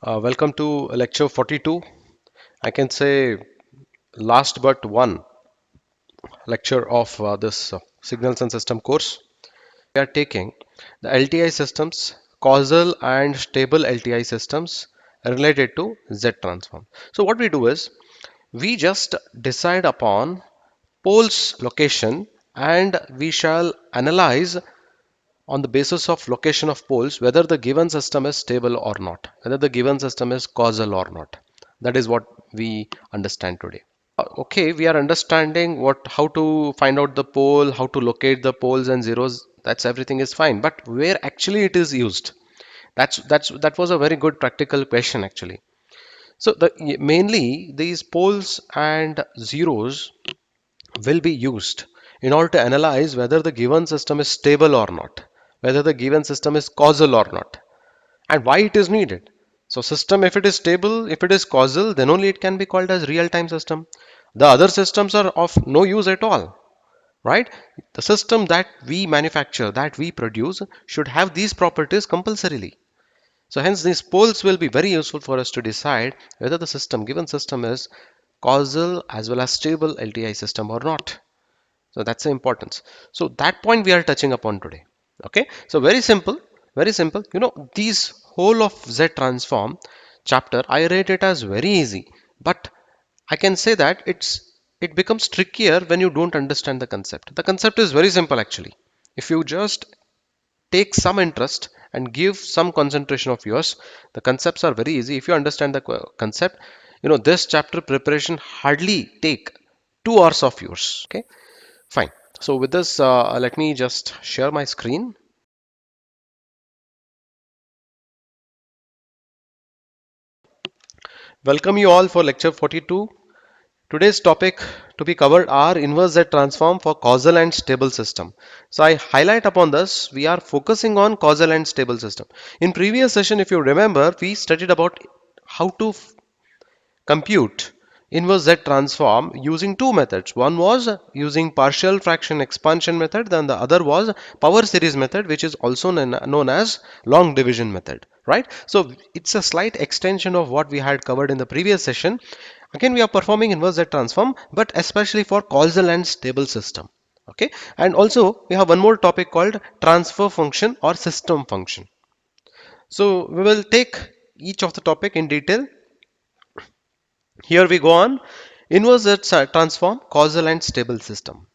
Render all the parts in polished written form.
Welcome to lecture 42. I can say last but one lecture of this Signals and System course. We are taking the LTI systems, causal and stable LTI systems related to Z transform. So what we do is we just decide upon pole's location and we shall analyze on the basis of location of poles whether the given system is stable or not, whether the given system is causal or not. That is what we understand today. Okay, we are understanding what how to find out the pole, how to locate the poles and zeros. That's everything is fine, but where actually it is used? That was a very good practical question actually. So mainly these poles and zeros will be used in order to analyze whether the given system is stable or not, whether the given system is causal or not, and why it is needed. So system, if it is stable, if it is causal, then only it can be called as real-time system. The other systems are of no use at all, right? The system that we manufacture, that we produce, should have these properties compulsorily. So hence these poles will be very useful for us to decide whether the system, given system is causal as well as stable LTI system or not. So that's the importance. So that point we are touching upon today. Okay. So very simple, very simple. These whole of Z transform chapter, I rate it as very easy, but I can say that it becomes trickier when you don't understand the concept. The concept is very simple actually. If you just take some interest and give some concentration of yours, the concepts are very easy. If you understand the concept, this chapter preparation hardly take 2 hours of yours. Okay. Fine. So with this, let me just share my screen. Welcome you all for lecture 42. Today's topic to be covered are inverse Z transform for causal and stable system. So I highlight upon this, we are focusing on causal and stable system. In previous session, if you remember, we studied about how to compute inverse Z transform using two methods. One was using partial fraction expansion method, then the other was power series method, which is also known as long division method, right? So it's a slight extension of what we had covered in the previous session. Again, we are performing inverse Z transform, but especially for causal and stable system. Okay, and also we have one more topic called transfer function or system function. So we will take each of the topic in detail. Here we go on. Inverse transform, causal and stable system.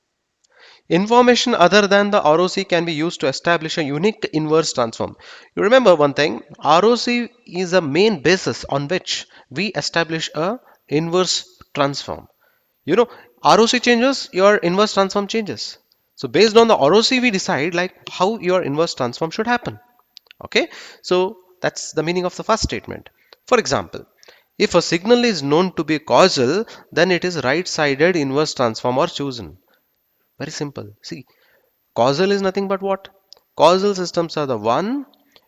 Information other than the ROC can be used to establish a unique inverse transform. You remember one thing, ROC is a main basis on which we establish a inverse transform. ROC changes, your inverse transform changes. So based on the ROC, we decide like how your inverse transform should happen. Okay, so that's the meaning of the first statement. For example, if a signal is known to be causal, then it is right-sided inverse transform or chosen. Very simple. See, causal is nothing but what? Causal systems are the one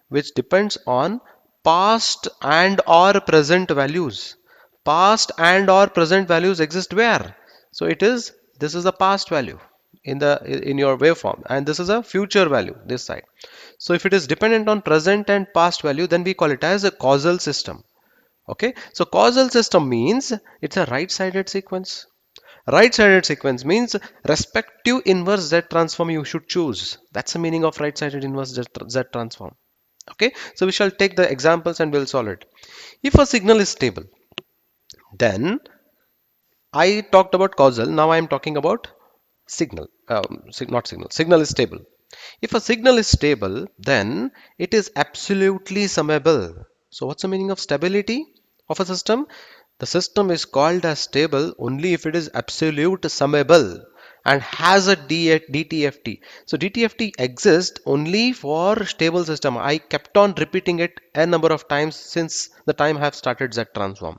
which depends on past and or present values. Past and or present values exist where? So this is the past value in your waveform, and this is a future value this side. So if it is dependent on present and past value, then we call it as a causal system. Okay, so causal system means it's a right-sided sequence. Right-sided sequence means respective inverse Z transform you should choose. That's the meaning of right-sided inverse Z transform. Okay, so we shall take the examples and we'll solve it. If a signal is stable, then I talked about causal. Now I am talking about signal. Not signal. Signal is stable. If a signal is stable, then it is absolutely summable. So what's the meaning of stability of a system? The system is called as stable only if it is absolute summable and has a DTFT. So DTFT exists only for stable system. I kept on repeating it a number of times since the time I have started Z transform.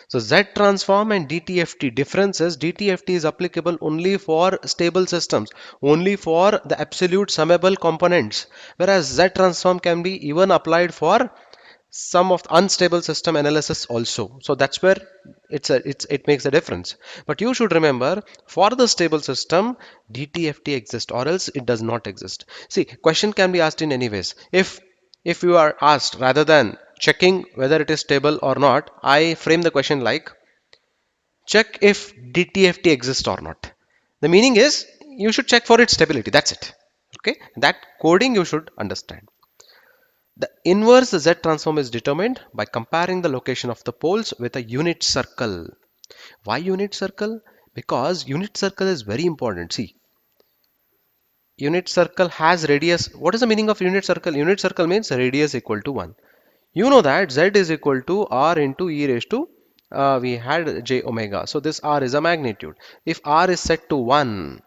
So Z transform and DTFT differences. DTFT is applicable only for stable systems, only for the absolute summable components, whereas Z transform can be even applied for some of the unstable system analysis also. So that's where it makes a difference. But you should remember, for the stable system, DTFT exists or else it does not exist. See, question can be asked in any ways. If you are asked, rather than checking whether it is stable or not, I frame the question like check if DTFT exists or not. The meaning is you should check for its stability. That's it. Okay, that coding you should understand. The inverse Z transform is determined by comparing the location of the poles with a unit circle. Why unit circle? Because unit circle is very important. See, unit circle has radius. What is the meaning of unit circle? Unit circle means radius equal to 1. You know that Z is equal to R into e raised to we had j omega. So this R is a magnitude. If R is set to 1,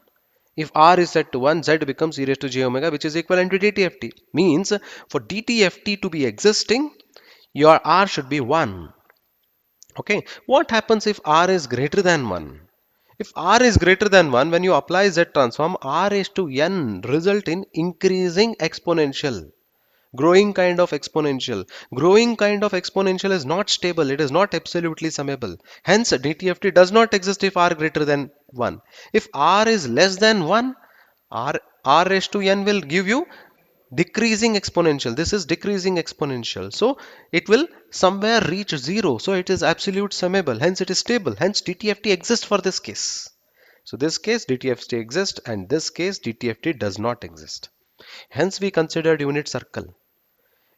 if R is set to 1, Z becomes e raised to j omega, which is equivalent to DTFT. Means for DTFT to be existing, your R should be 1. Okay. What happens if R is greater than 1? If R is greater than 1, when you apply Z transform, R raised to n result in increasing exponential. Growing kind of exponential. Growing kind of exponential is not stable. It is not absolutely summable. Hence, DTFT does not exist if R greater than 1. If R is less than 1, R raised to n will give you decreasing exponential. This is decreasing exponential. So, it will somewhere reach 0. So, it is absolute summable. Hence, it is stable. Hence, DTFT exists for this case. So, this case DTFT exists and this case DTFT does not exist. Hence, we considered unit circle.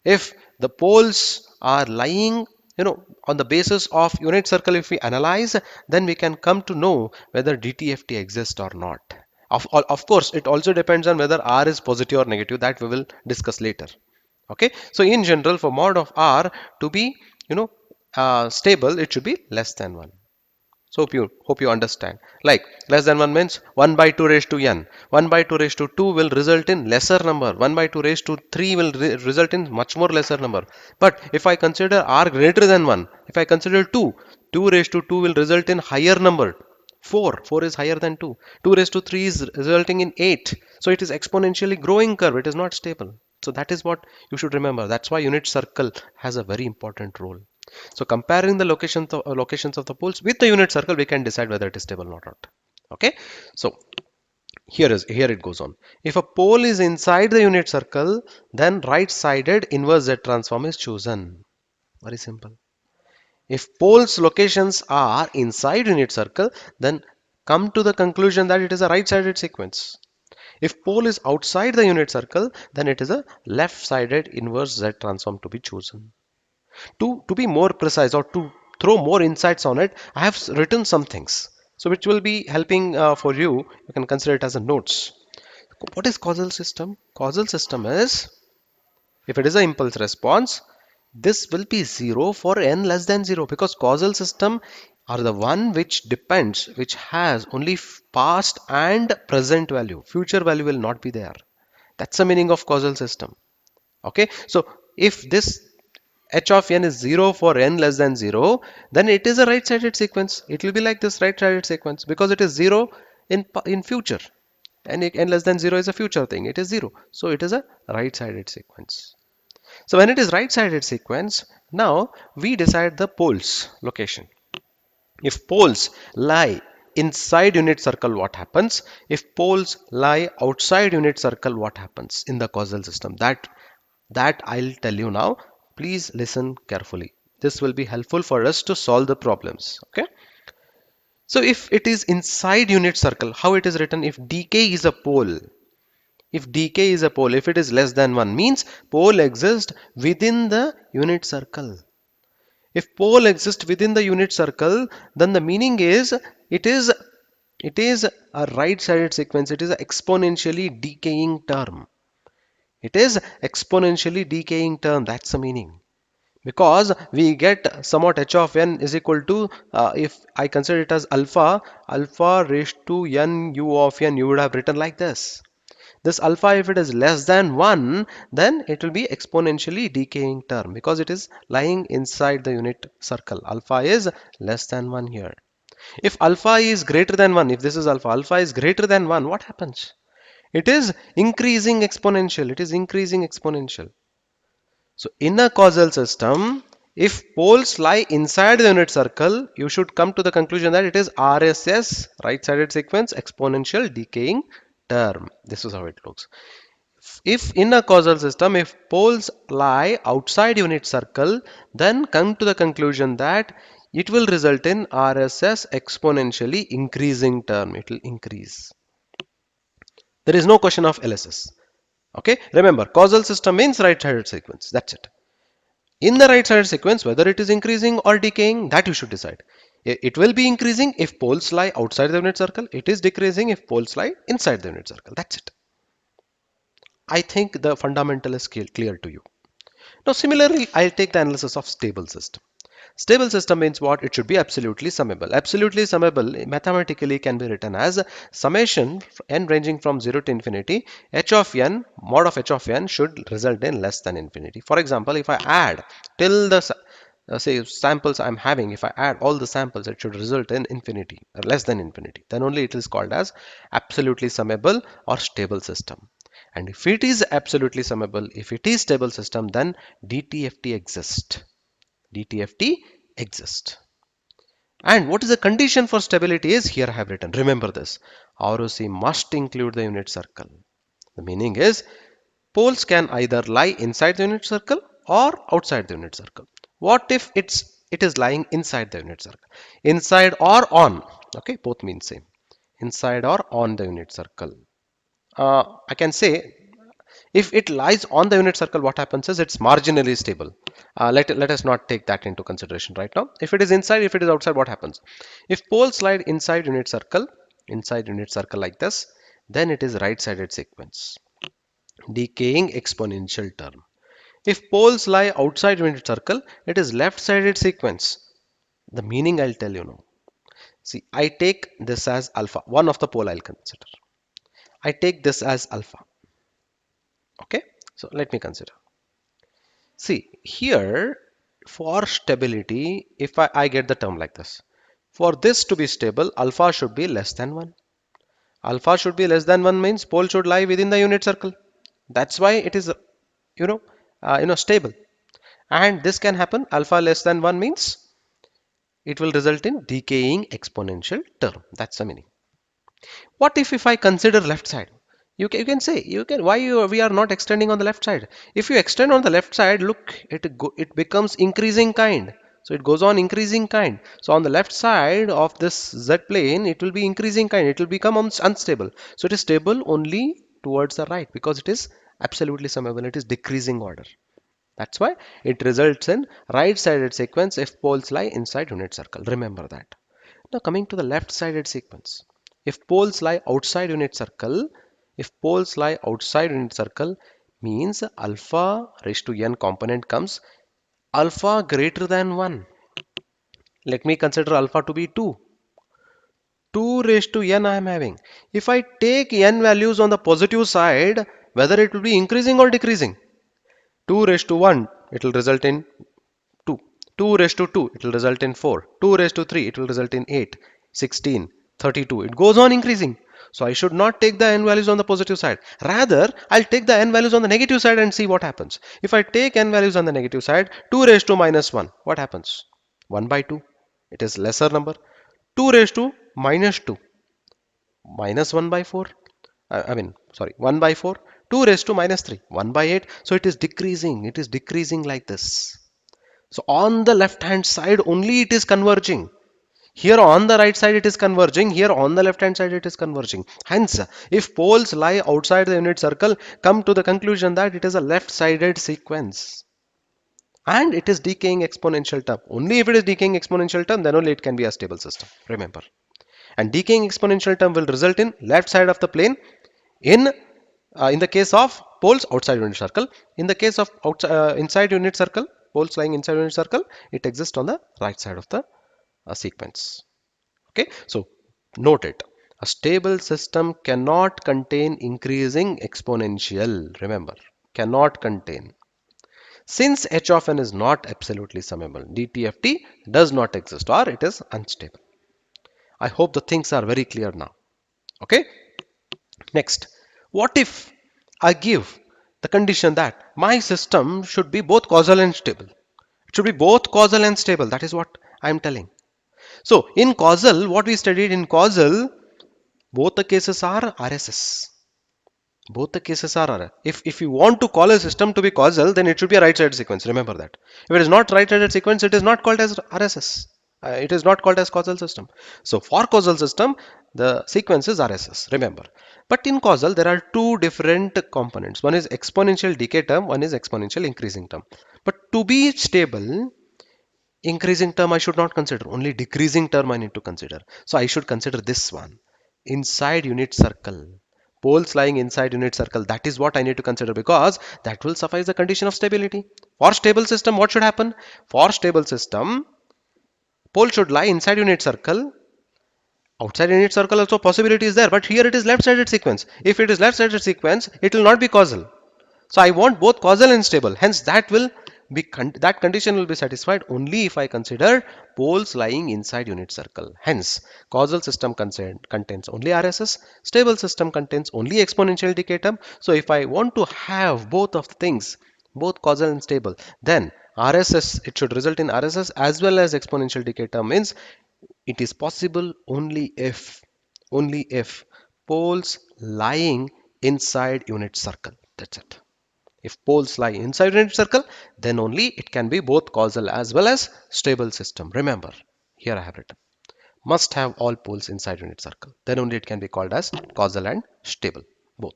If the poles are lying, on the basis of unit circle, if we analyze, then we can come to know whether DTFT exists or not. Of course, it also depends on whether R is positive or negative. That we will discuss later. Okay. So in general, for mod of R to be, stable, it should be less than 1. So hope you understand. Like less than 1 means 1 by 2 raised to n. 1 by 2 raised to 2 will result in lesser number. 1 by 2 raised to 3 will result in much more lesser number. But if I consider r greater than 1, if I consider 2, 2 raised to 2 will result in higher number. 4 is higher than 2. 2 raised to 3 is resulting in 8. So it is exponentially growing curve. It is not stable. So that is what you should remember. That's why unit circle has a very important role. So comparing the locations of the poles with the unit circle, we can decide whether it is stable or not. Okay. So here it goes on. If a pole is inside the unit circle, then right-sided inverse Z transform is chosen. Very simple. If poles locations are inside unit circle, then come to the conclusion that it is a right-sided sequence. If pole is outside the unit circle, then it is a left-sided inverse Z transform to be chosen. To be more precise or to throw more insights on it, I have written some things. So which will be helping for you. You can consider it as a notes. What is causal system? Causal system is, if it is an impulse response, this will be 0 for n less than 0, because causal system are the one which depends, which has only past and present value. Future value will not be there. That's the meaning of causal system. Okay, so if this h of n is 0 for n less than 0, then it is a right-sided sequence. It will be like this right-sided sequence because it is 0 in future. And n less than 0 is a future thing. It is 0. So it is a right-sided sequence. So when it is right-sided sequence, now we decide the poles location. If poles lie inside unit circle, what happens? If poles lie outside unit circle, what happens in the causal system? That I'll tell you now. Please listen carefully. This will be helpful for us to solve the problems. Okay. So if it is inside unit circle, how it is written? If dk is a pole, if it is less than 1, means pole exists within the unit circle. If pole exists within the unit circle, then the meaning is it is a right-sided sequence. It is an exponentially decaying term. It is exponentially decaying term. That's the meaning. Because we get somewhat h of n is equal to, if I consider it as alpha raised to n u of n, you would have written like this. This alpha, if it is less than 1, then it will be exponentially decaying term because it is lying inside the unit circle. Alpha is less than 1 here. If alpha is greater than 1, if this is alpha is greater than 1, what happens? It is increasing exponential. It is increasing exponential. So in a causal system, if poles lie inside the unit circle, you should come to the conclusion that it is RSS, right-sided sequence, exponential decaying term. This is how it looks. If in a causal system, if poles lie outside unit circle, then come to the conclusion that it will result in RSS exponentially increasing term. It will increase. There is no question of LSS. Okay, remember causal system means right-sided sequence. That's it. In the right-sided sequence, whether it is increasing or decaying, that you should decide. It will be increasing if poles lie outside the unit circle. It is decreasing if poles lie inside the unit circle. That's it. I think the fundamental is clear to you. Now, similarly, I'll take the analysis of stable system. Stable system means what? It should be absolutely summable. Absolutely summable mathematically can be written as summation n ranging from 0 to infinity. H of n, mod of h of n should result in less than infinity. For example, if I add till the say samples I'm having, if I add all the samples, it should result in infinity, less than infinity. Then only it is called as absolutely summable or stable system. And if it is absolutely summable, if it is stable system, then DTFT exists. DTFT exists. And what is the condition for stability is here I have written. Remember this. ROC must include the unit circle. The meaning is poles can either lie inside the unit circle or outside the unit circle. What if it is lying inside the unit circle? Inside or on. Okay, both mean same. Inside or on the unit circle. I can say if it lies on the unit circle, what happens is it's marginally stable. Let us not take that into consideration right now. If it is inside, if it is outside, what happens? If poles slide inside unit circle like this, then it is right-sided sequence, decaying exponential term. If poles lie outside unit circle, it is left-sided sequence. The meaning I'll tell you now. See, I take this as alpha, one of the pole I'll consider. I take this as alpha. Okay, so let me consider. See, here for stability, if I get the term like this, for this to be stable, alpha should be less than 1. Alpha should be less than 1 means pole should lie within the unit circle. That's why it is, stable. And this can happen, alpha less than 1 means it will result in decaying exponential term. That's the meaning. What if I consider left side? You can say we are not extending on the left side. If you extend on the left side, look, it becomes increasing kind. So it goes on increasing kind. So on the left side of this z plane, it will be increasing kind. It will become unstable. So it is stable only towards the right because it is absolutely summable. It is decreasing order. That's why it results in right-sided sequence if poles lie inside unit circle. Remember that. Now coming to the left-sided sequence. If poles lie outside unit circle, means alpha raised to n component comes alpha greater than 1. Let me consider alpha to be 2. 2 raised to n I am having. If I take n values on the positive side, whether it will be increasing or decreasing. 2 raised to 1, it will result in 2. 2 raised to 2, it will result in 4. 2 raised to 3, it will result in 8, 16, 32. It goes on increasing. So I should not take the n values on the positive side. Rather, I'll take the n values on the negative side and see what happens. If I take n values on the negative side, 2 raised to minus 1, what happens? 1 by 2. It is lesser number. 2 raised to minus 2, minus 1 by 4. 1 by 4. 2 raised to minus 3, 1 by 8. So it is decreasing. It is decreasing like this. So on the left hand side only it is converging. Here on the right side it is converging. Here on the left hand side it is converging. Hence, if poles lie outside the unit circle, come to the conclusion that it is a left-sided sequence. And it is decaying exponential term. Only if it is decaying exponential term, then only it can be a stable system. Remember. And decaying exponential term will result in left side of the plane in the case of poles outside unit circle. In the case of inside unit circle, poles lying inside unit circle, it exists on the right side of the sequence. Okay, so note it. A stable system cannot contain increasing exponential. Remember, cannot contain. Since h of n is not absolutely summable, DTFT does not exist or it is unstable. I hope the things are very clear now. Okay. Next, what if I give the condition that my system should be both causal and stable? It should be both causal and stable. That is what I am telling. So in causal, what we studied in causal, both the cases are RSS. Both the cases are RS. If you want to call a system to be causal, then it should be a right-sided sequence. Remember that. If it is not right-sided sequence, it is not called as RSS. It is not called as causal system. So for causal system, the sequence is RSS. Remember. But in causal, there are two different components. One is exponential decay term. One is exponential increasing term. But to be stable, increasing term I should not consider. Only decreasing term I need to consider. So I should consider this one. Inside unit circle. Poles lying inside unit circle. That is what I need to consider because that will suffice the condition of stability. For stable system, what should happen? For stable system, pole should lie inside unit circle. Outside unit circle also possibility is there, but here it is left-sided sequence. If it is left-sided sequence, it will not be causal. So I want both causal and stable. Hence, that condition will be satisfied only if I consider poles lying inside unit circle. Hence, causal system contains only RSS, stable system contains only exponential decay term. So if I want to have both of the things, both causal and stable, then RSS, it should result in RSS as well as exponential decay term. Means it is possible only if poles lying inside unit circle. That's it. If poles lie inside unit circle, then only it can be both causal as well as stable system. Remember, here I have written, must have all poles inside unit circle. Then only it can be called as causal and stable, both.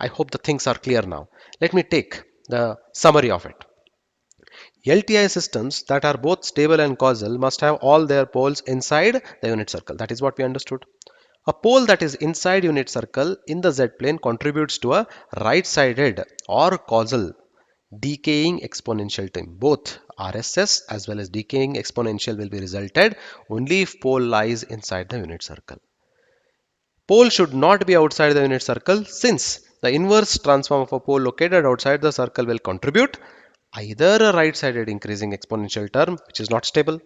I hope the things are clear now. Let me take the summary of it. LTI systems that are both stable and causal must have all their poles inside the unit circle. That is what we understood. A pole that is inside unit circle in the z-plane contributes to a right-sided or causal decaying exponential term. Both RSS as well as decaying exponential will be resulted only if pole lies inside the unit circle. Pole should not be outside the unit circle since the inverse transform of a pole located outside the circle will contribute either a right-sided increasing exponential term which is not stable,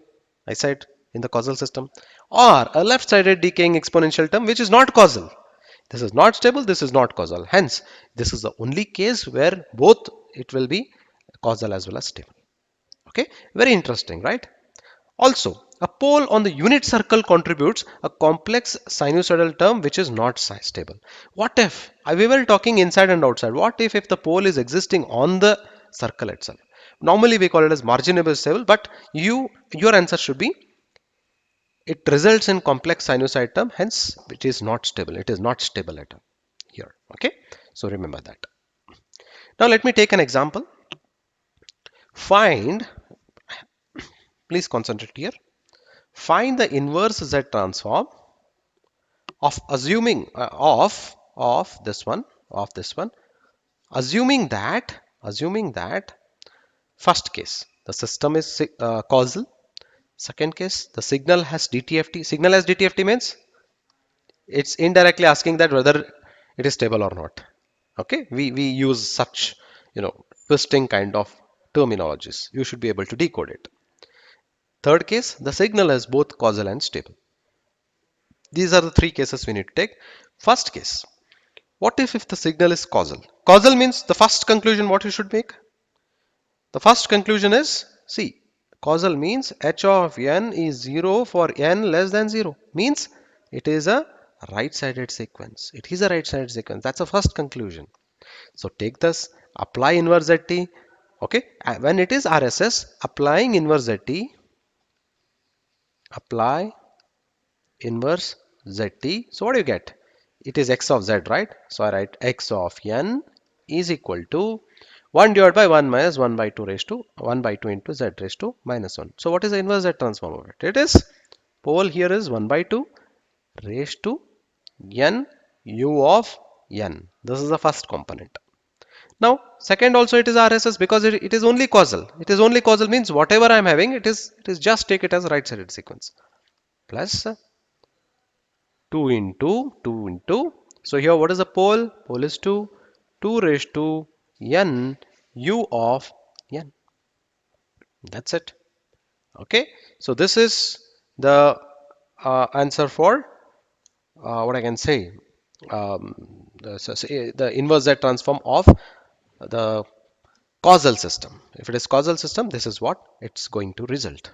I said, in the causal system, or a left-sided decaying exponential term which is not causal. This is not stable, this is not causal. Hence, this is the only case where both it will be causal as well as stable. Okay, very interesting, right? Also, a pole on the unit circle contributes a complex sinusoidal term which is not stable. What if, we were talking inside and outside, what if the pole is existing on the circle itself? Normally we call it as marginally stable, but your answer should be it results in complex sinusoid term, hence it is not stable. It is not stable at all here. Okay, so remember that. Now let me take an example. Find, please concentrate here. Find the inverse Z transform of assuming of this one, assuming that first case the system is causal. Second case the signal has DTFT. Signal has DTFT means it's indirectly asking that whether it is stable or not. Okay, we use such, twisting kind of terminologies. You should be able to decode it. Third case, the signal is both causal and stable. These are the three cases we need to take. First case, what if the signal is causal? Causal means the first conclusion what you should make. The first conclusion is, see, causal means h of n is 0 for n less than 0. Means it is a right-sided sequence. It is a right-sided sequence. That's the first conclusion. So take this, apply inverse ZT. Okay, when it is RSS, applying inverse ZT, apply inverse ZT. So what do you get? It is x of z, right? So I write x of n is equal to 1 divided by 1 minus 1 by 2 raised to 1 by 2 into z raised to minus 1. So what is the inverse Z transform of it? It is pole here is 1 by 2 raised to n u of n. This is the first component. Now, second also it is RSS because it is only causal. It is only causal means whatever I am having, it is just take it as right-sided sequence. Plus 2 into 2 into. So here what is the pole? Pole is 2. 2 raised to n u of n. That's it. Okay. So this is the answer for what I can say. The inverse Z transform of the causal system. If it is causal system, this is what it's going to result.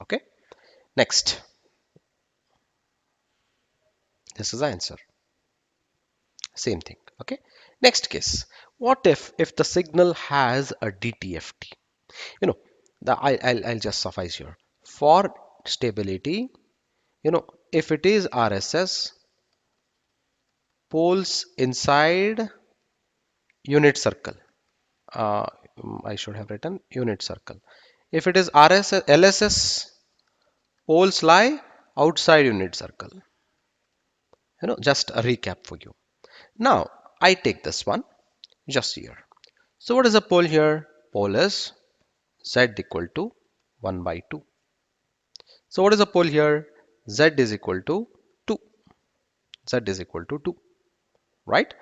Okay. Next, this is the answer. Same thing. Okay. Next case. What if the signal has a DTFT? You know, I'll just suffice here. For stability, if it is RSS, poles inside unit circle. Uh, I should have written unit circle. If it is RSS, LSS, poles lie outside unit circle. Just a recap for you. Now, I take this one just here. So what is the pole here? Pole is Z equal to 1 by 2. So what is the pole here? Z is equal to 2. Z is equal to 2, right?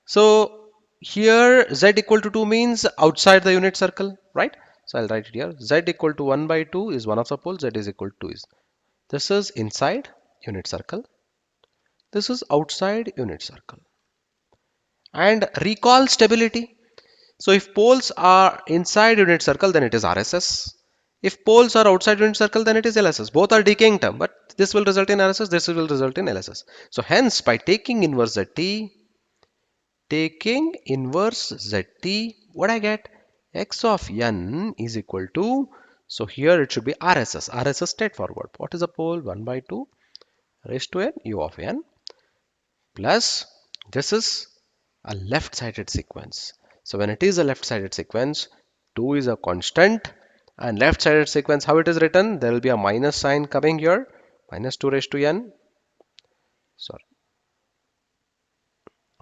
So here Z equal to 2 means outside the unit circle, right? So I'll write it here. Z equal to 1 by 2 is one of the poles. Z is equal to 2 is. This is inside unit circle. This is outside unit circle. And recall stability. So if poles are inside unit circle, then it is RSS. If poles are outside unit circle, then it is LSS. Both are decaying term, but this will result in RSS, this will result in LSS. So hence, by taking inverse ZT, what I get? X of n is equal to, so here it should be RSS. RSS straightforward. What is the pole? 1 by 2 raised to n u of n plus, this is a left-sided sequence. So when it is a left-sided sequence, 2 is a constant, and left-sided sequence, how it is written? There will be a minus sign coming here, minus 2 raised to n. Sorry,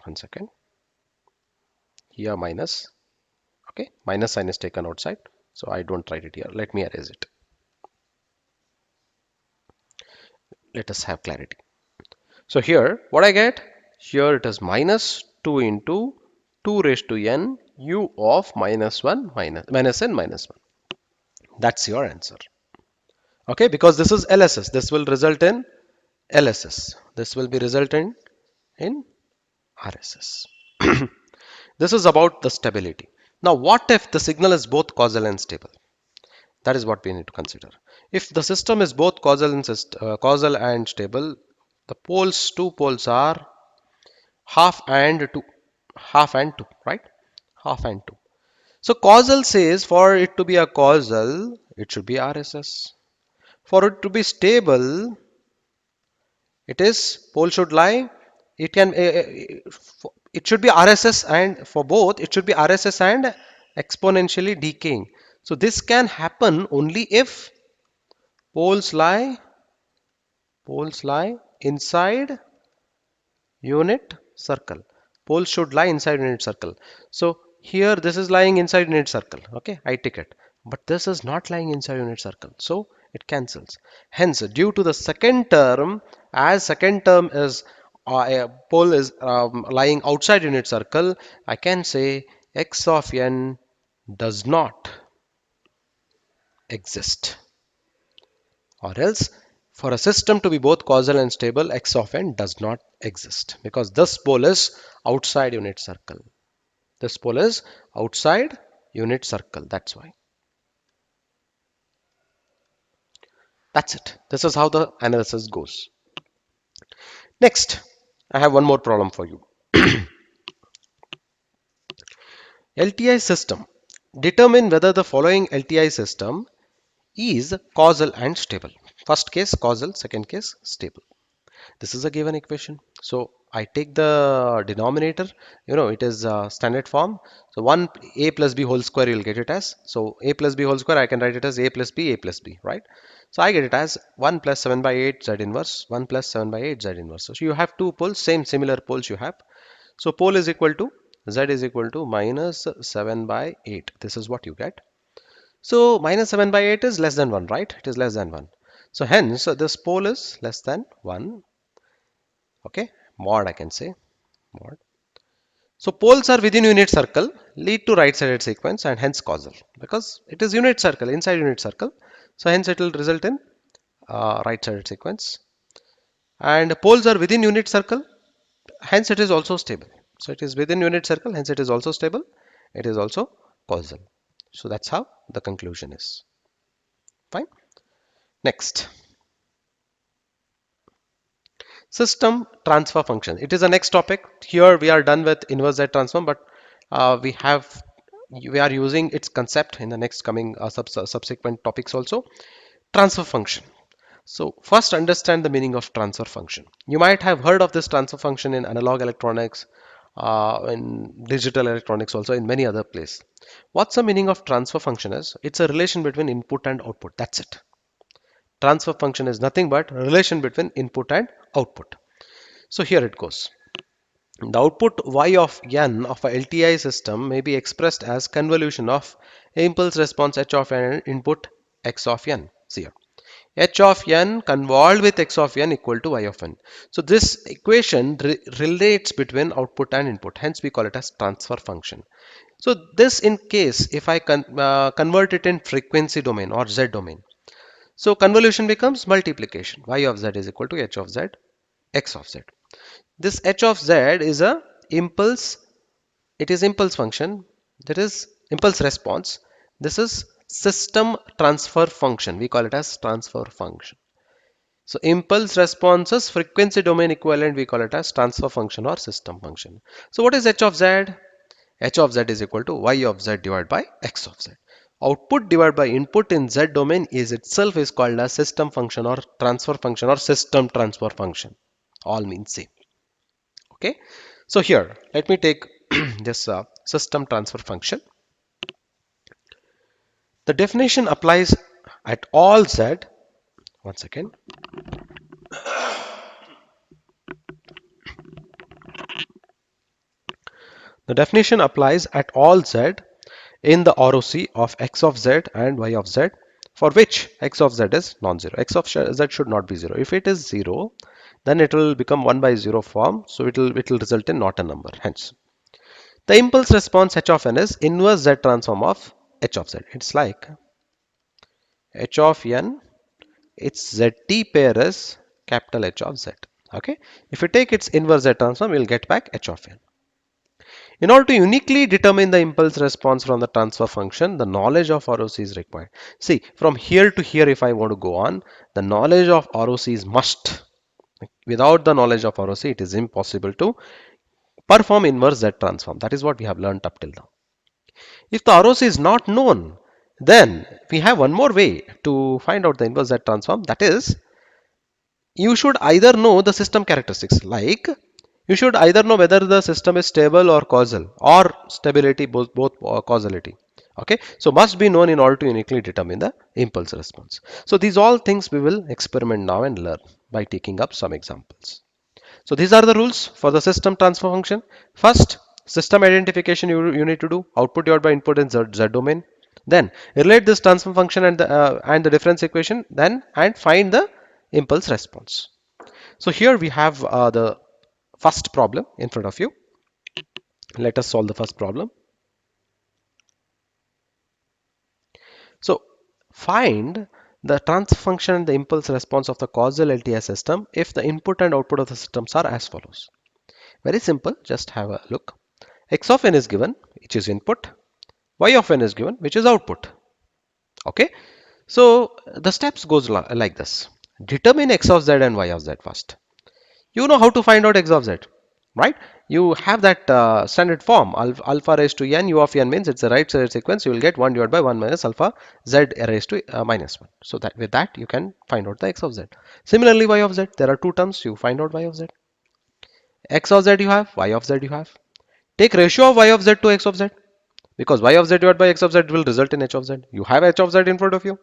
1 second. Here minus, okay, minus sign is taken outside, so I don't write it here. Let me erase it. Let us have clarity. So here, what I get? Here it is minus 2 into 2 raised to n u of minus 1 minus n minus 1. That's your answer. Okay, because this is LSS, this will result in LSS. This will be resultant in RSS. This is about the stability. Now, what if the signal is both causal and stable? That is what we need to consider. If the system is both causal and stable, the two poles are half and 2, half and 2, right? Half and 2. So causal says for it to be a causal, it should be RSS. For it to be stable, it is pole should lie. It can it should be RSS, and for both it should be RSS and exponentially decaying. So this can happen only if poles lie inside unit circle. Poles should lie inside unit circle. So here this is lying inside unit circle. Okay, I take it. But this is not lying inside unit circle. So it cancels. Hence, due to the second term, as second term is a pole is lying outside unit circle, I can say x of n does not exist. Or else, for a system to be both causal and stable, x of n does not exist because this pole is outside unit circle. This pole is outside unit circle. That's why. That's it. This is how the analysis goes. Next, I have one more problem for you. LTI system. Determine whether the following LTI system is causal and stable. First case causal, second case stable. This is a given equation. So I take the denominator, it is standard form. So 1 a plus b whole square you'll get it as. So a plus b whole square, I can write it as a plus b, right? So I get it as 1 plus 7 by 8 z inverse, 1 plus 7 by 8 z inverse. So you have two poles, similar poles you have. So pole is equal to, z is equal to minus 7 by 8. This is what you get. So minus 7 by 8 is less than 1, right? It is less than 1. So hence this pole is less than 1. Okay, mod I can say, mod. So poles are within unit circle lead to right-sided sequence and hence causal because it is unit circle, inside unit circle. So hence it will result in right-sided sequence. And poles are within unit circle, hence it is also stable. So it is within unit circle, hence it is also stable. It is also causal. So that's how the conclusion is. Fine. Next. System transfer function. It is the next topic. Here we are done with inverse Z transform, but we are using its concept in the next coming subsequent topics also. Transfer function. So first understand the meaning of transfer function. You might have heard of this transfer function in analog electronics, in digital electronics also, in many other places. What's the meaning of transfer function is? It's a relation between input and output. That's it. Transfer function is nothing but relation between input and output. So here it goes. The output y of n of a LTI system may be expressed as convolution of impulse response h of n and input x of n. See here. H of n convolved with x of n equal to y of n. So this equation relates between output and input. Hence we call it as transfer function. So this in case if I convert it in frequency domain or z domain. So convolution becomes multiplication. Y of z is equal to h of z, x of z. This h of z is a impulse. It is impulse function. That is impulse response. This is system transfer function. We call it as transfer function. So impulse responses frequency domain equivalent we call it as transfer function or system function. So what is h of z? H of z is equal to y of z divided by x of z. Output divided by input in z domain is itself is called as system function or transfer function or system transfer function. All means same. Okay. So here let me take this system transfer function. The definition applies at all z. One second. The definition applies at all z in the ROC of x of z and y of z for which x of z is non-zero. X of z should not be 0. If it is 0, then it will become 1 by 0 form. So it will result in not a number. Hence, the impulse response h of n is inverse z transform of h of z. It's like h of n, its zt pair is capital H of z. Okay. If you take its inverse z transform, we'll get back h of n. In order to uniquely determine the impulse response from the transfer function, the knowledge of ROC is required. See, from here to here, if I want to go on, the knowledge of ROC is must. Without the knowledge of ROC, it is impossible to perform inverse Z transform. That is what we have learned up till now. If the ROC is not known, then we have one more way to find out the inverse Z transform. That is, you should either know the system characteristics, like you should either know whether the system is stable or causal, or stability, both causality. Okay, so must be known in order to uniquely determine the impulse response. So these all things we will experiment now and learn by taking up some examples. So these are the rules for the system transfer function. First, system identification you need to do, output divided by input in Z domain. Then relate this transfer function and the difference equation, then and find the impulse response. So here we have the first problem in front of you. Let us solve the first problem. So find the transfer function and the impulse response of the causal LTI system if the input and output of the systems are as follows. Very simple, just have a look. X of n is given, which is input. Y of n is given, which is output. Okay, so the steps goes like this. Determine x of z and y of z first. You know how to find out x of z, right? You have that standard form, alpha raised to n, u of n means it's a right side sequence. You will get 1 divided by 1 minus alpha z raised to minus 1. So that with that you can find out the x of z. Similarly, y of z, there are two terms, you find out y of z. X of z you have, y of z you have. Take ratio of y of z to x of z, because y of z divided by x of z will result in h of z. You have h of z in front of you.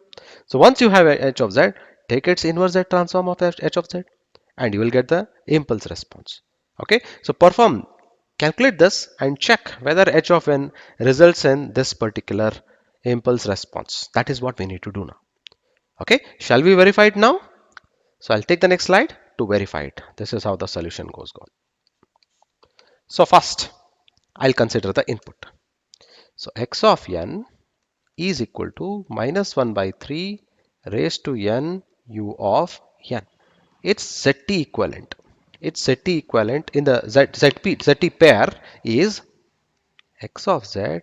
So once you have h of z, take its inverse z transform of h of z and you will get the impulse response. Okay, so calculate this and check whether h of n results in this particular impulse response. That is what we need to do now. Okay, shall we verify it now? So I'll take the next slide to verify it. This is how the solution goes. So first, I'll consider the input. So x of n is equal to minus 1 by 3 raised to n u of n. Its zt equivalent. Its zt equivalent in the zt pair is x of z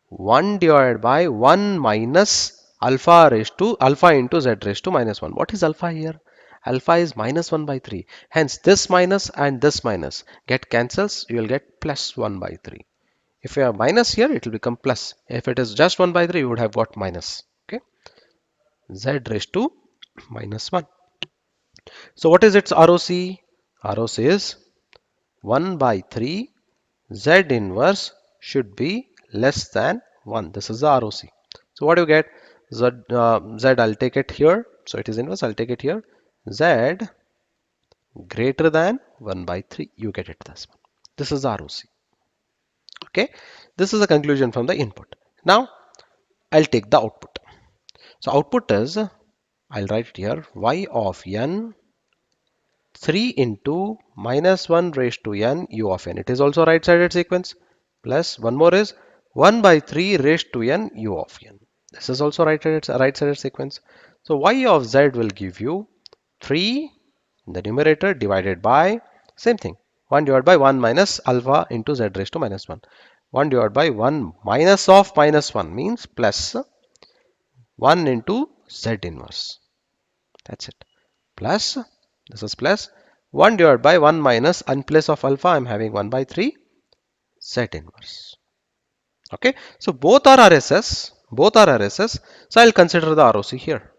1 divided by 1 minus alpha into z raised to minus 1. What is alpha here? Alpha is minus 1 by 3. Hence, this minus and this minus get cancels. You will get plus 1 by 3. If you have minus here, it will become plus. If it is just 1 by 3, you would have got minus. Okay. Z raised to minus 1. So what is its ROC? ROC is 1 by 3. Z inverse should be less than 1. This is the ROC. So what do you get? Z, I'll take it here. So it is inverse. I'll take it here. Z greater than 1 by 3. You get it this one. This is the ROC. Okay. This is the conclusion from the input. Now I'll take the output. So output is, I'll write it here, y of n 3 into minus 1 raised to n u of n. It is also right-sided sequence. Plus one more is 1 by 3 raised to n u of n. This is also right-sided sequence. So y of z will give you 3 in the numerator divided by same thing, 1 divided by 1 minus alpha into z raised to minus 1. 1 divided by 1 minus of minus 1 means plus 1 into z inverse. That's it. Plus, this is plus 1 divided by 1 minus, in place of alpha I am having 1 by 3 z inverse. Okay, so both are RSS, so I'll consider the ROC here.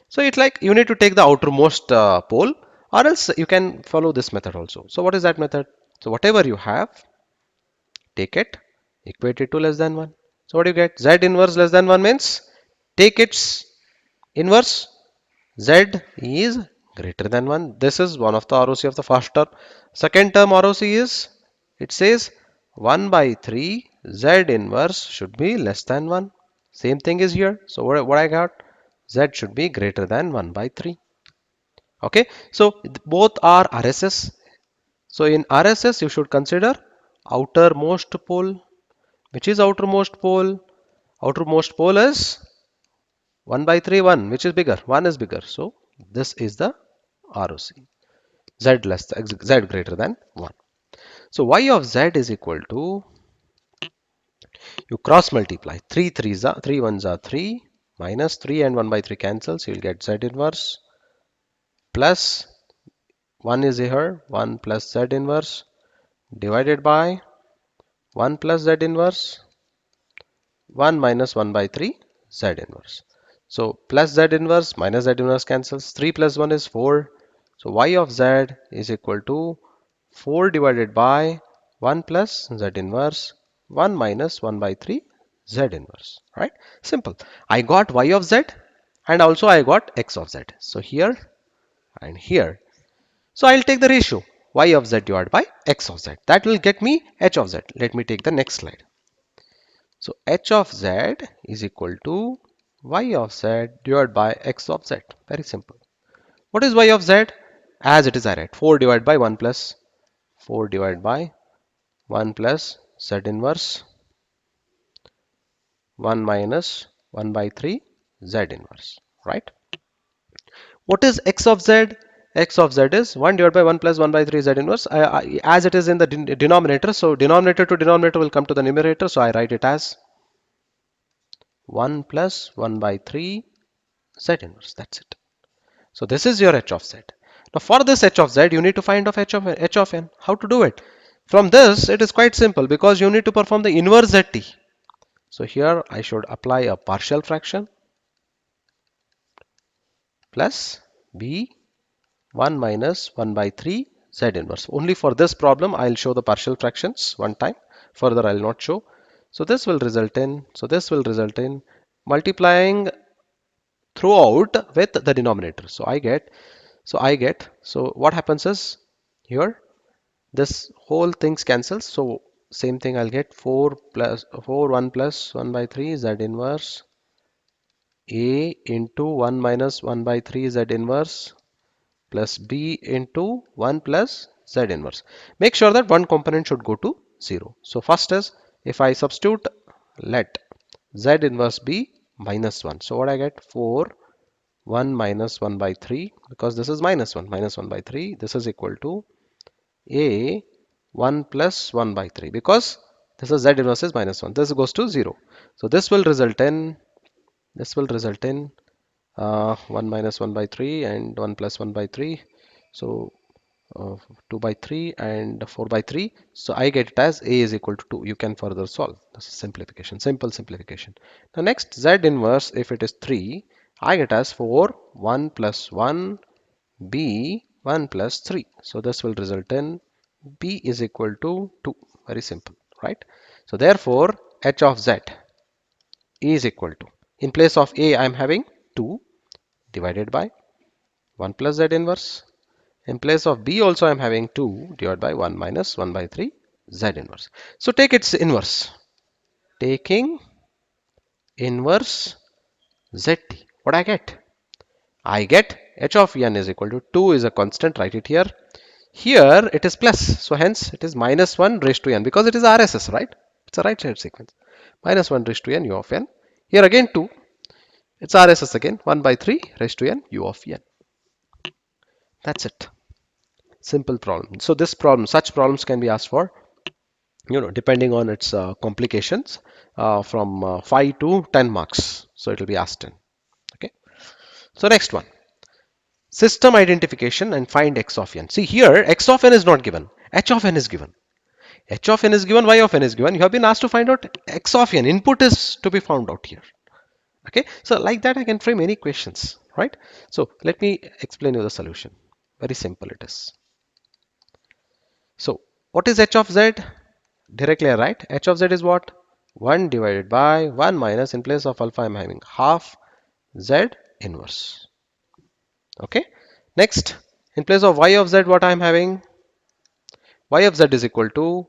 So it's like you need to take the outermost pole, or else you can follow this method also. So what is that method? So whatever you have, take it, equate it to less than 1. So what do you get? Z inverse less than 1 means take its inverse. Z is greater than 1. This is one of the ROC of the first term. Second term ROC is, it says 1 by 3 Z inverse should be less than 1. Same thing is here. So what I got? Z should be greater than 1 by 3. Okay. So both are RSS. So in RSS you should consider outermost pole. Which is outermost pole? Outermost pole is 1 by 3, 1. Which is bigger? 1 is bigger. So this is the ROC. Z greater than 1. So y of z is equal to, you cross multiply, 3 3s are 3 1s are 3, minus 3 and 1 by 3 cancels, you will get z inverse, plus 1 is here, 1 plus z inverse, divided by 1 plus z inverse, 1 minus 1 by 3 z inverse. So plus z inverse minus z inverse cancels, 3 plus 1 is 4. So y of z is equal to 4 divided by 1 plus z inverse, 1 minus 1 by 3 z inverse. Right? Simple. I got y of z and also I got x of z. So here and here. So I'll take the ratio y of z divided by x of z. That will get me h of z. Let me take the next slide. So h of z is equal to y of z divided by x of z. Very simple. What is y of z? As it is, I write 4 divided by 1 plus 4 divided by 1 plus z inverse, 1 minus 1 by 3 z inverse, right? What is x of z? X of z is 1 divided by 1 plus 1 by 3 z inverse. As it is in the denominator, so denominator to denominator will come to the numerator, so I write it as 1 plus 1 by 3 z inverse. That's it. So this is your h of z. Now for this h of z, you need to find of h of n. How to do it? From this, it is quite simple because you need to perform the inverse zt. So here I should apply a partial fraction plus b 1 minus 1 by 3 z inverse. Only for this problem, I'll show the partial fractions one time. Further, I'll not show. So this will result in multiplying throughout with the denominator. So what happens is here, this whole things cancels. So same thing, I'll get 4 1 plus 1 by 3 z inverse a into 1 minus 1 by 3 z inverse plus b into 1 plus z inverse. Make sure that one component should go to 0. So first is, if I substitute, let z inverse be minus 1. So what I get? 4 1 minus 1 by 3, because this is minus 1 by 3. This is equal to a 1 plus 1 by 3, because this is z inverse is minus 1. This goes to 0. So this will result in 1 minus 1 by 3 and 1 plus 1 by 3. So 2 by 3 and 4 by 3. So I get it as A is equal to 2. You can further solve. This is simplification, simple simplification. Now next, Z inverse, if it is 3, I get as 4, 1 plus 1, B, 1 plus 3. So this will result in B is equal to 2. Very simple, right? So therefore, H of Z is equal to, in place of A, I am having 2 divided by 1 plus Z inverse. In place of B also I am having 2 divided by 1 minus 1 by 3 Z inverse. So take its inverse. Taking inverse ZT. What I get? I get H of n is equal to 2 is a constant. Write it here. Here it is plus. So hence it is minus 1 raised to n because it is RSS, right? It's a right side sequence. Minus 1 raised to n u of n. Here again 2. It's RSS again. 1 by 3 raised to n u of n. That's it. Simple problem. So this problem, such problems can be asked for, depending on its complications, from 5 to 10 marks. So it will be asked in. Okay. So next one, system identification and find x of n. See here, x of n is not given. H of n is given. H of n is given, y of n is given. You have been asked to find out x of n. Input is to be found out here. Okay. So like that, I can frame any questions, right? So let me explain you the solution. Very simple it is. So what is h of z? Directly I write h of z is what? 1 divided by 1 minus, in place of alpha I'm having half z inverse. Okay. Next, in place of y of z, what I'm having? Y of z is equal to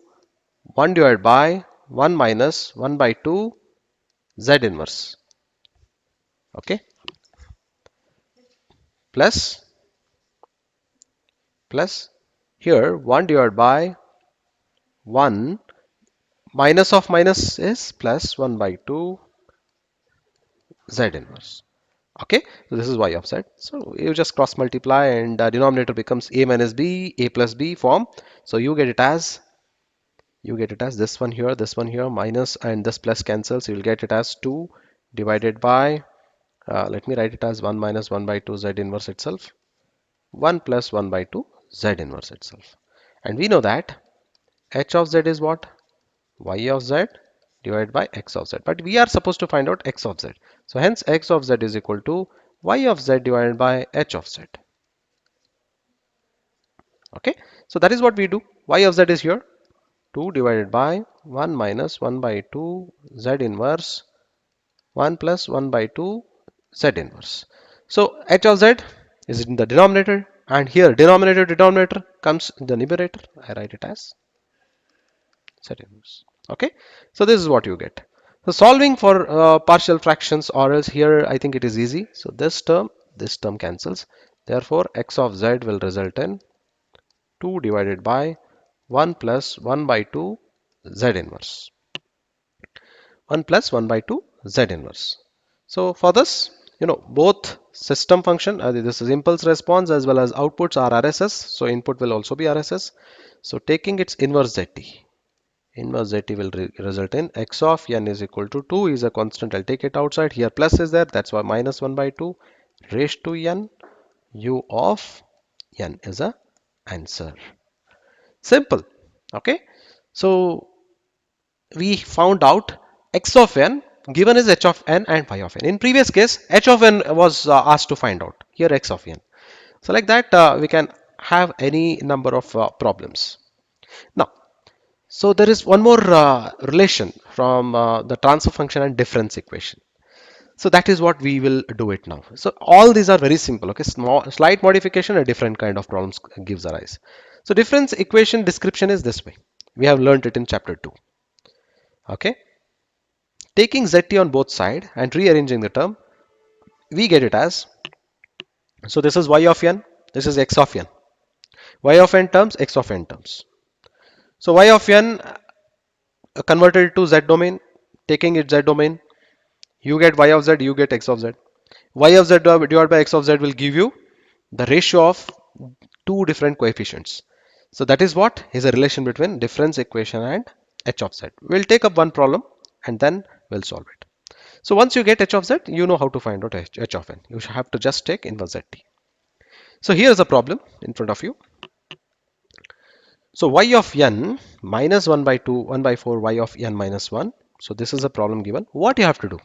1 divided by 1 minus 1 by 2 z inverse. Okay. Plus here 1 divided by 1 minus of minus is plus 1 by 2 z inverse. Okay, so this is y of z. So you just cross multiply and denominator becomes a minus b, a plus b form. So you get it as this one here minus, and this plus cancels. You will get it as 2 divided by, let me write it as 1 minus 1 by 2 z inverse itself, 1 plus 1 by 2 z inverse itself. And we know that h of z is what? Y of z divided by x of z. But we are supposed to find out x of z. So hence x of z is equal to y of z divided by h of z. Okay, so that is what we do. Y of z is here, 2 divided by 1 minus 1 by 2 z inverse, 1 plus 1 by 2 z inverse. So h of z is in the denominator, and here denominator comes in the numerator. I write it as z inverse. Okay, so this is what you get. So solving for partial fractions, or else here I think it is easy. So this term cancels. Therefore x of z will result in 2 divided by 1 plus 1 by 2 z inverse. 1 plus 1 by 2 z inverse. So for this, both system function, this is impulse response as well as outputs are RSS. So input will also be RSS. So taking its inverse ZT. Inverse ZT will result in x of n is equal to 2 is a constant. I'll take it outside. Here plus is there. That's why minus 1 by 2 raised to n. U of n is a answer. Simple. Okay. So we found out x of n given is h of n and y of n. In previous case, h of n was asked to find out. Here x of n. So like that, we can have any number of problems. Now, so there is one more relation from the transfer function and difference equation. So that is what we will do it now. So all these are very simple. Okay, small, slight modification, a different kind of problems gives arise. So difference equation description is this way. We have learned it in chapter 2. Okay, taking zt on both sides and rearranging the term, we get it as, so this is y of n, this is x of n. Y of n terms, x of n terms. So y of n converted to z domain, taking its z domain, you get y of z, you get x of z. Y of z divided by x of z will give you the ratio of two different coefficients. So that is what is a relation between difference equation and h of z. We'll take up one problem and then we'll solve it. So once you get h of z, you know how to find out h of n. You have to just take inverse zt. So here's a problem in front of you. So y of n minus 1 by 2, 1 by 4 y of n minus 1. So this is a problem given. What you have to do?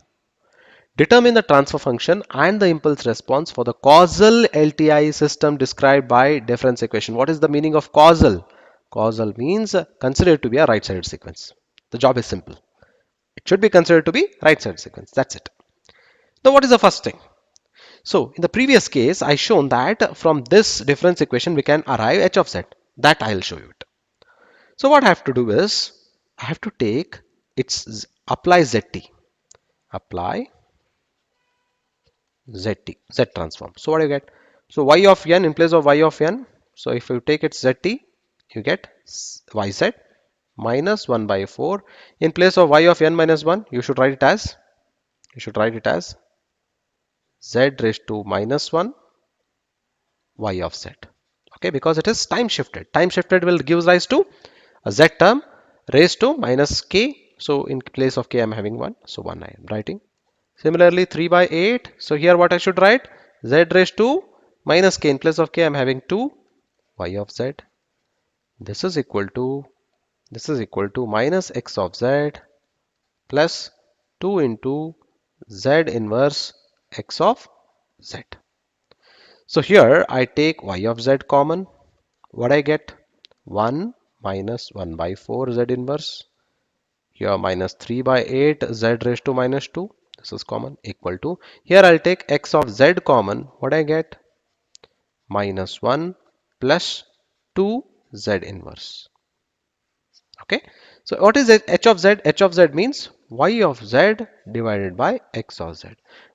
Determine the transfer function and the impulse response for the causal LTI system described by difference equation. What is the meaning of causal? Causal means consider it to be a right-sided sequence. The job is simple. It should be considered to be right-sided sequence. That's it. Now what is the first thing? So in the previous case, I shown that from this difference equation we can arrive h of z. That I'll show you it. So what I have to do is I have to take its apply zt. Apply zt, z transform. So what do you get? So y of n in place of y of n. So if you take its zt, you get yz minus 1 by 4. In place of y of n minus 1, you should write it as z raised to minus 1 y of z. Okay, because it is time shifted. Time shifted will give rise to a z term raised to minus k. So in place of k, I'm having 1. So 1 I am writing. Similarly, 3 by 8. So here what I should write? Z raised to minus k. In place of k, I'm having 2 y of z. This is equal to minus x of z plus 2 into z inverse x of z. So here I take y of z common. What I get? 1 minus 1 by 4 z inverse. Here minus 3 by 8 z raised to minus 2. This is common, equal to. Here I'll take x of z common. What I get? Minus 1 plus 2 z inverse. Okay. So what is it? H of z? H of z means y of z divided by x of z.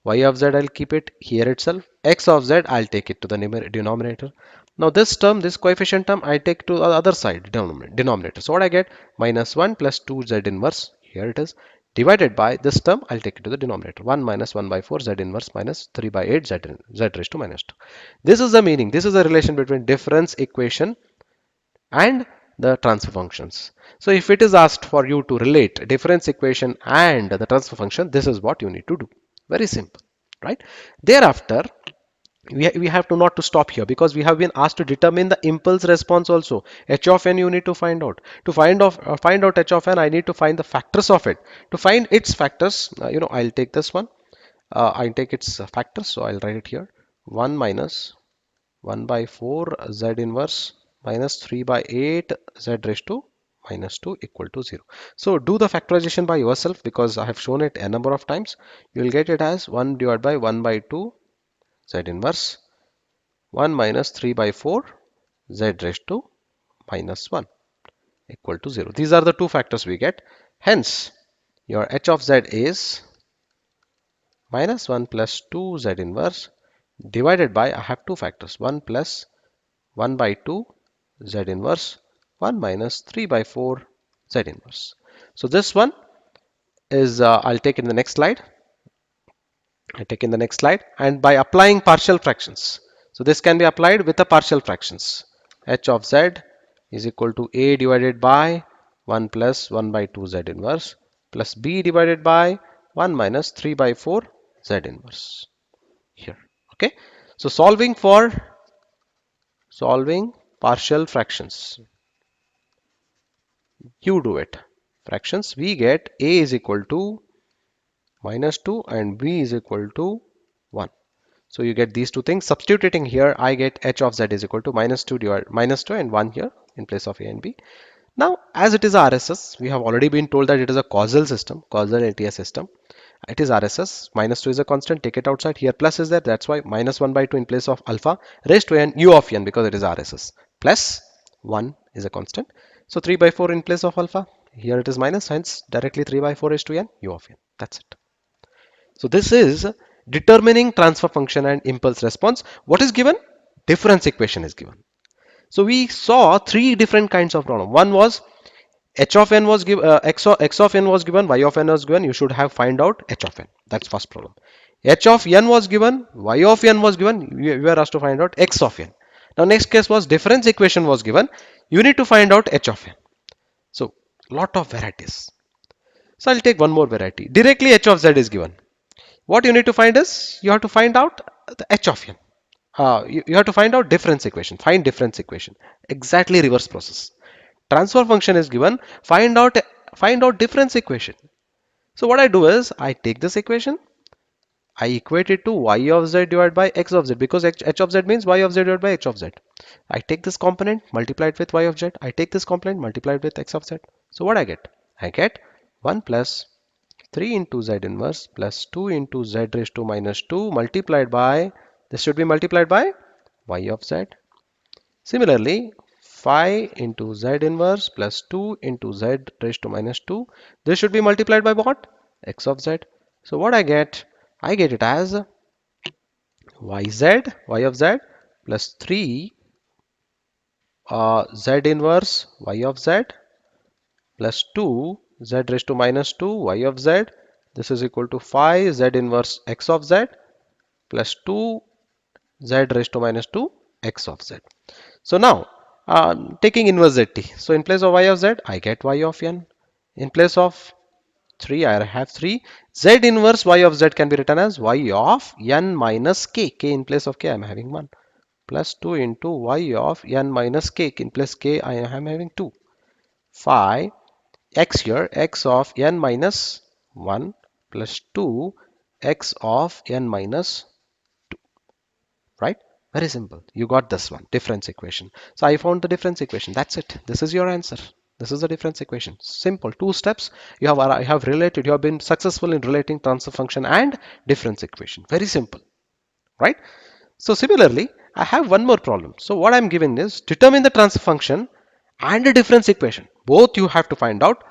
Y of z I'll keep it here itself. X of z I'll take it to the denominator. Now this term, this coefficient term, I take to the other side, denominator. So what I get? Minus 1 plus 2 z inverse. Here it is. Divided by this term, I'll take it to the denominator. 1 minus 1 by 4 z inverse minus 3 by 8 z raised to minus 2. This is the meaning. This is the relation between difference equation and the transfer functions. So if it is asked for you to relate difference equation and the transfer function, this is what you need to do. Very simple, right? Thereafter, we have to not to stop here, because we have been asked to determine the impulse response also. H of n you need to find out. To find out h of n, I need to find the factors of it. To find its factors, I'll take this one. I'll take its factors, so I'll write it here. 1 minus 1 by 4 z inverse minus 3 by 8 z raised to minus 2 equal to 0. So do the factorization by yourself, because I have shown it a number of times. You will get it as 1 divided by 1 by 2 z inverse 1 minus 3 by 4 z raised to minus 1 equal to 0. These are the two factors we get. Hence, your h of z is minus 1 plus 2 z inverse divided by, I have two factors, 1 plus 1 by 2 z inverse 1 minus 3 by 4 z inverse. So this one is I'll take in the next slide. I take in the next slide, and by applying partial fractions. So this can be applied with the partial fractions. H of z is equal to a divided by 1 plus 1 by 2 z inverse plus b divided by 1 minus 3 by 4 z inverse here. Okay. So solving partial fractions, you do it. Fractions, we get a is equal to minus 2 and b is equal to 1. So you get these two things. Substituting here, I get h of z is equal to minus 2 and 1 here in place of a and b. Now, as it is RSS, we have already been told that it is a causal system, causal LTI system. It is RSS. Minus 2 is a constant. Take it outside. Here plus is there. That's why minus 1 by 2 in place of alpha raised to n u of n, because it is RSS. Plus 1 is a constant. So 3 by 4 in place of alpha. Here it is minus. Hence directly 3 by 4 raised to n u of n. That's it. So this is determining transfer function and impulse response. What is given? Difference equation is given. So we saw three different kinds of problem. One was h of n was given, x of n was given, y of n was given. You should have find out h of n. That's first problem. H of n was given, y of n was given. We were asked to find out x of n. Now next case was difference equation was given. You need to find out h of n. So lot of varieties. So I'll take one more variety. Directly h of z is given. What you need to find is you have to find out the h of n. You have to find out difference equation. Find difference equation. Exactly reverse process. Transfer function is given. Find out difference equation. So what I do is I take this equation. I equate it to y of z divided by x of z because h of z means y of z divided by h of z. I take this component, multiply it with y of z. I take this component, multiply it with x of z. So what I get? I get 1 plus 3 into z inverse plus 2 into z raised to minus 2 multiplied by, this should be multiplied by y of z. Similarly, 5 into z inverse plus 2 into z raised to minus 2. This should be multiplied by what? X of z. So what I get? I get it as y of z plus 3 z inverse y of z plus 2 z raised to minus 2 y of z. This is equal to 5 z inverse x of z plus 2 z raised to minus 2 x of z. So now taking inverse zt. So in place of y of z, I get y of n. In place of 3, I have 3. Z inverse y of z can be written as y of n minus k. K in place of k, I am having 1. Plus 2 into y of n minus k. In place k, I am having 2. 5 x here, x of n minus 1 plus 2 x of n minus, right? Very simple. You got this one, difference equation. So I found the difference equation. That's it. This is your answer. This is the difference equation. Simple. Two steps. You have related. You have been successful in relating transfer function and difference equation. Very simple, right? So similarly, I have one more problem. So what I'm giving is determine the transfer function and a difference equation. Both you have to find out.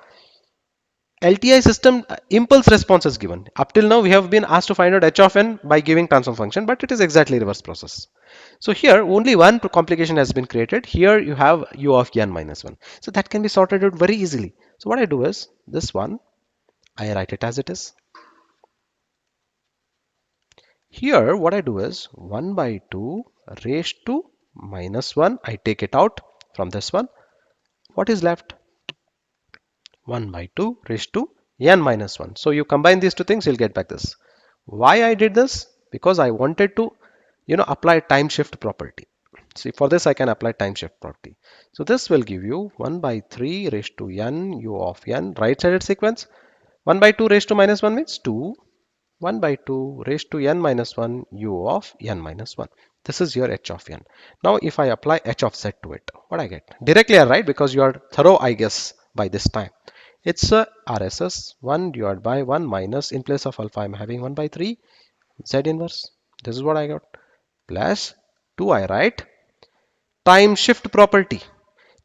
LTI system impulse response is given. Up till now, we have been asked to find out h of n by giving transfer function, but it is exactly reverse process. So here only one complication has been created. Here you have u of n minus 1. So that can be sorted out very easily. So what I do is this one, I write it as it is. Here what I do is 1 by 2 raised to minus 1. I take it out from this one. What is left? 1 by 2 raised to n minus 1. So you combine these two things, you'll get back this. Why I did this? Because I wanted to, apply time shift property. See, for this I can apply time shift property. So this will give you 1 by 3 raised to n u of n, right-sided sequence. 1 by 2 raised to minus 1 means 2. 1 by 2 raised to n minus 1 u of n minus 1. This is your h of n. Now if I apply h of z to it, what I get? Directly I write because you are thorough, I guess, by this time. It's a RSS 1 divided by 1 minus, in place of alpha I'm having 1 by 3 z inverse. This is what I got. Plus 2 I write time shift property.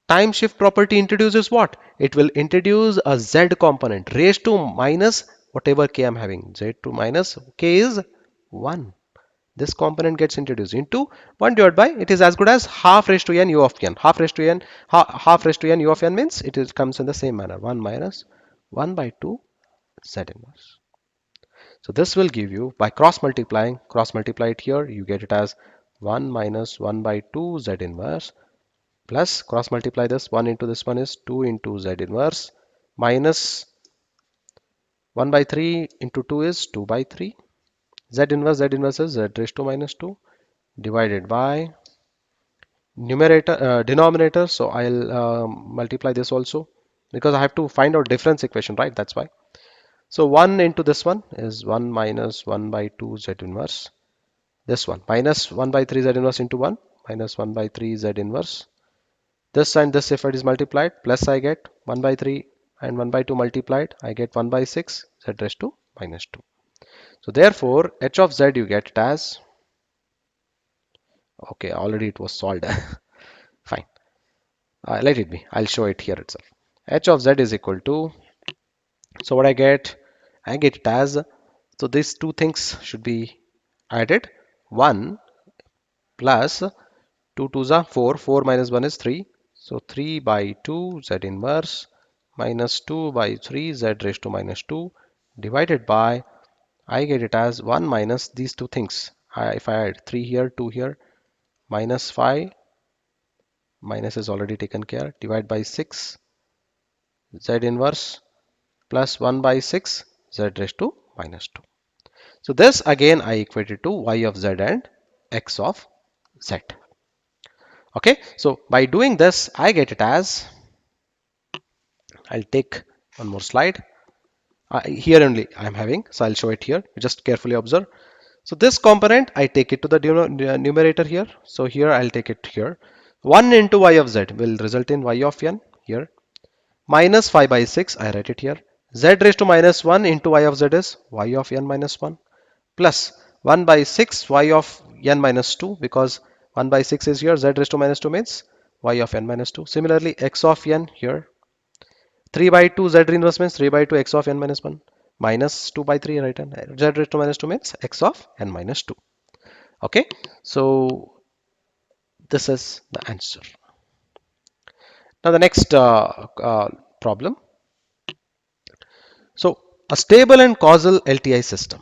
Time shift property introduces what? It will introduce a z component raised to minus whatever k I'm having. Z to minus k is 1. This component gets introduced into 1 divided by, it is as good as half raised to n u of n. Half raised to n, half raised to n u of n means comes in the same manner. 1 minus 1 by 2 z inverse. So this will give you, by cross multiply it here, you get it as 1 minus 1 by 2 z inverse plus cross multiply this, 1 into this one is 2 into z inverse minus 1 by 3 into 2 is 2 by 3. Z inverse is z raised to minus 2 divided by denominator. So I'll multiply this also because I have to find out difference equation, right? That's why. So 1 into this one is 1 minus 1 by 2 z inverse. This one minus 1 by 3 z inverse into 1 minus 1 by 3 z inverse. This and this, if it is multiplied, plus I get 1 by 3 and 1 by 2 multiplied, I get 1 by 6 z raised to minus 2. So therefore h of z you get it as, okay, already it was solved. Fine. Let it be. I'll show it here itself. H of z is equal to, so what I get it as, so these two things should be added. 1 plus 2 2s are 4, 4 minus 1 is 3. So 3 by 2 z inverse minus 2 by 3 z raised to minus 2 divided by, I get it as 1 minus these two things. If I add 3 here, 2 here, minus 5, minus is already taken care, divide by 6 z inverse plus 1 by 6 z raised to minus 2. So this again I equated to y of z and x of z. Okay, so by doing this, I get it as, I'll take one more slide. Here only I'm having, so I'll show it here. Just carefully observe. So this component, I take it to the numerator here. So here I'll take it here. 1 into y of z will result in y of n here. Minus 5 by 6, I write it here. Z raised to minus 1 into y of z is y of n minus 1 plus 1 by 6 y of n minus 2, because 1 by 6 is here, z raised to minus 2 means y of n minus 2. Similarly, x of n here, 3 by 2 z inverse means 3 by 2 x of n minus 1 minus 2 by 3, right? And z raised to minus 2 means x of n minus 2. Okay, so this is the answer. Now the next problem. So a stable and causal LTI system.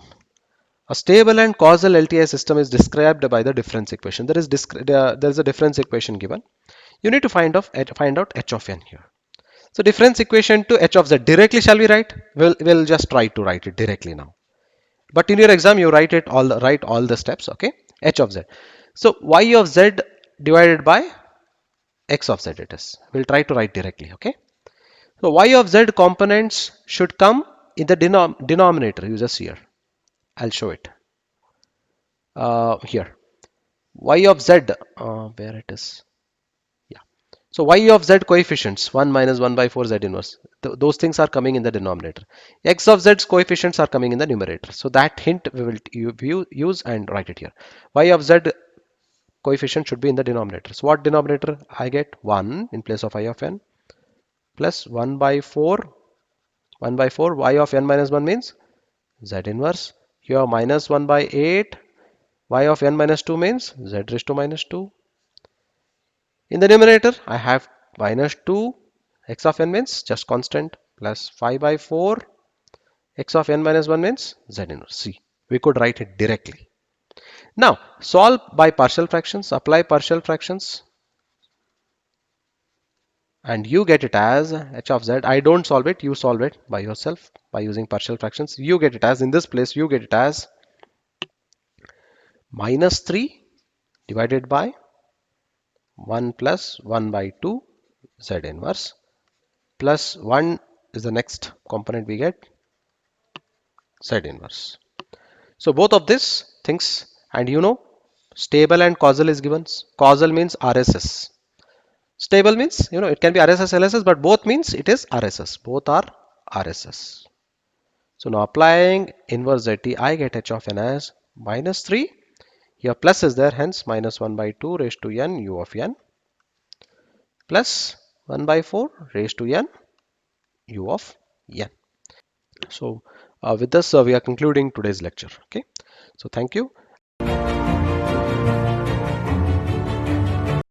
A stable and causal LTI system is described by the difference equation. There is a difference equation given. You need to find out h of n here. So difference equation to h of z directly shall we write? We'll just try to write it directly now. But in your exam you write all the steps. Okay, h of z. So y of z divided by x of z it is. We'll try to write directly. Okay. So y of z components should come in the denominator. You just here. I'll show it here. Y of z, where it is. Yeah. So y of z coefficients 1 minus 1 by 4 z inverse. Those things are coming in the denominator. X of z's coefficients are coming in the numerator. So that hint we will use and write it here. Y of z coefficient should be in the denominator. So what denominator I get? 1 in place of I of n plus 1 by 4. 1 by 4 y of n minus 1 means z inverse. Here minus 1 by 8 y of n minus 2 means z raised to minus 2. In the numerator, I have minus 2 x of n means just constant plus 5 by 4 x of n minus 1 means z inverse. See, we could write it directly. Now, solve by partial fractions, apply partial fractions, and you get it as h of z. I don't solve it, you solve it by yourself by using partial fractions. You get it as, in this place, you get it as minus 3 divided by 1 plus 1 by 2 z inverse plus 1 is the next component we get, z inverse. So both of these things, and you know, stable and causal is given. Causal means RSS. Stable means, you know, it can be RSS, LSS, but both means it is RSS. Both are RSS. So now applying inverse ZT, I get h of n as minus 3. Here plus is there, hence minus 1 by 2 raised to n u of n plus 1 by 4 raised to n u of n. So with this we are concluding today's lecture. Okay, so thank you.